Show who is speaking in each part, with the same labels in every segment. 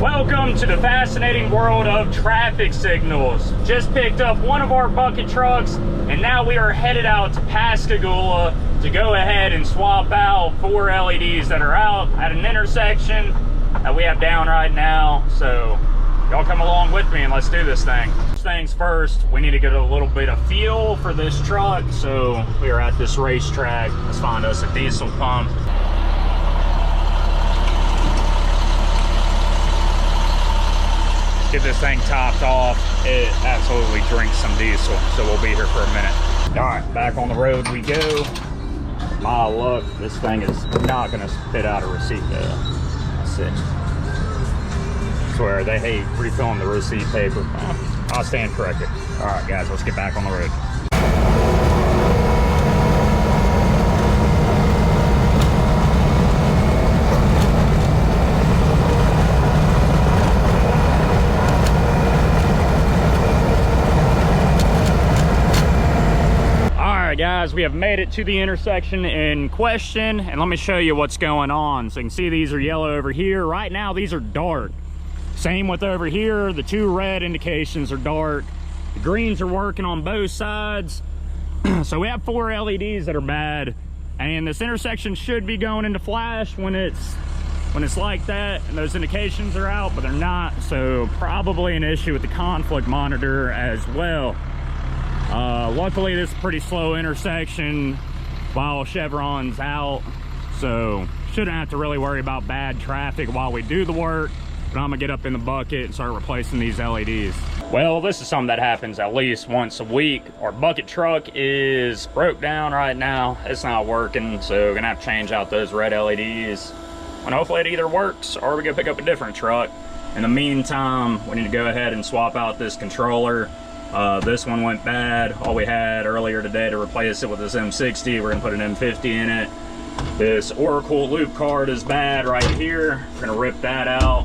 Speaker 1: Welcome to the fascinating world of traffic signals. Just picked up one of our bucket trucks and now we are headed out to Pascagoula to go ahead and swap out 4 LEDs that are out at an intersection that we have down right now. So y'all come along with me and let's do this thing. First things first, we need to get a little bit of fuel for this truck. So we are at this racetrack. Let's find us a diesel pump. Get this thing topped off. It absolutely drinks some diesel, so we'll be here for a minute. All right, back on the road we go. My luck, this thing is not gonna spit out a receipt though. That's it. I swear, they hate refilling the receipt paper. I'll stand corrected. All right, guys, let's get back on the road. Guys, we have made it to the intersection in question, and let me show you what's going on. So you can see these are yellow over here. Right now these are dark. Same with over here. The 2 red indications are dark. The greens are working on both sides. So we have 4 LEDs that are bad, and this intersection should be going into flash when it's like that and those indications are out, but they're not. So probably an issue with the conflict monitor as well. Luckily this is a pretty slow intersection while Chevron's out, so shouldn't have to really worry about bad traffic while we do the work. But I'm gonna get up in the bucket and start replacing these LEDs. Well, this is something that happens at least once a week. Our bucket truck is broke down right now. It's not working, so we're gonna have to change out those red LEDs. And hopefully it either works or we go pick up a different truck. In the meantime, we need to go ahead and swap out this controller. This one went bad. All we had earlier today to replace it with this M60. We're gonna put an M50 in it. This Oracle loop card is bad right here. We're gonna rip that out.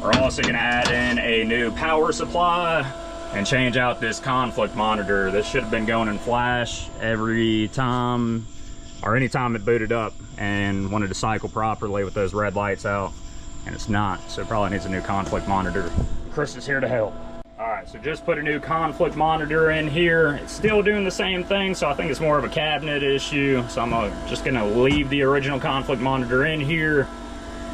Speaker 1: We're also gonna add in a new power supply and change out this conflict monitor. This should have been going in flash every time, or anytime it booted up and wanted to cycle properly with those red lights out, and it's not. So it probably needs a new conflict monitor. Chris is here to help. All right, so just put a new conflict monitor in here. It's still doing the same thing, so I think it's more of a cabinet issue. So I'm just gonna leave the original conflict monitor in here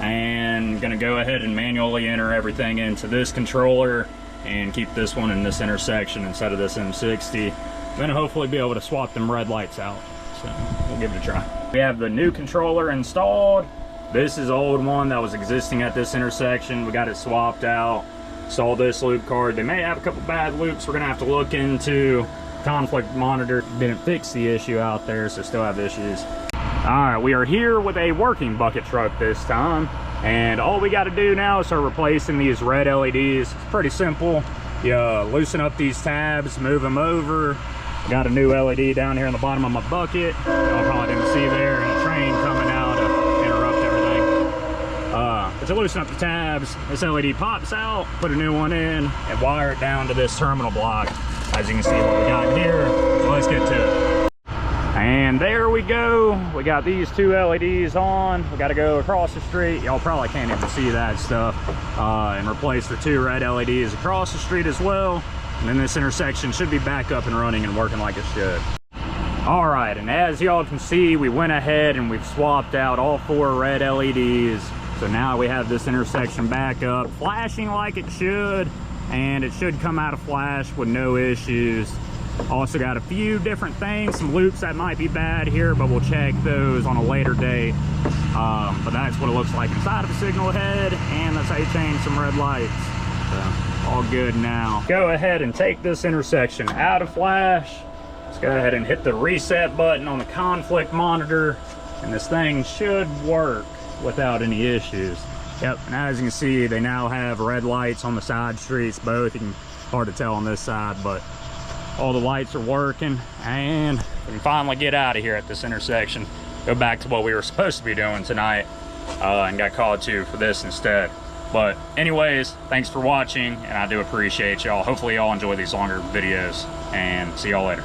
Speaker 1: and gonna go ahead and manually enter everything into this controller and keep this one in this intersection instead of this M60. Then hopefully be able to swap them red lights out. So we'll give it a try. We have the new controller installed. This is the old one that was existing at this intersection. We got it swapped out. Saw this loop card. They may have a couple bad loops. We're gonna have to look into. Conflict monitor didn't fix the issue out there, so still have issues. All right, we are here with a working bucket truck this time, and all we got to do now is start replacing these red LEDs. It's pretty simple. You loosen up these tabs, move them over. Got a new LED down here in the bottom of my bucket. Y'all probably didn't see there, and a train coming out to interrupt everything. But to loosen up the tabs, this LED pops out, put a new one in, and wire it down to this terminal block. As you can see what we got here, so let's get to it. And there we go. We got these 2 LEDs on. We got to go across the street. Y'all probably can't even see that stuff. And replace the 2 red LEDs across the street as well. And then this intersection should be back up and running and working like it should. All right, and as y'all can see, we went ahead and we've swapped out all 4 red LEDs. So now we have this intersection back up, flashing like it should, and it should come out of flash with no issues. Also got a few different things, some loops that might be bad here, but we'll check those on a later date. But that's what it looks like inside of the signal head, and that's how you change some red lights. So all good now. Go ahead and take this intersection out of flash. Let's go ahead and hit the reset button on the conflict monitor, and this thing should work without any issues. Yep, and as you can see, they now have red lights on the side streets, both. Hard to tell on this side, but all the lights are working, and we can finally get out of here at this intersection, go back to what we were supposed to be doing tonight, and got called to for this instead. But anyways, thanks for watching, and I do appreciate y'all. Hopefully y'all enjoy these longer videos, and see y'all later.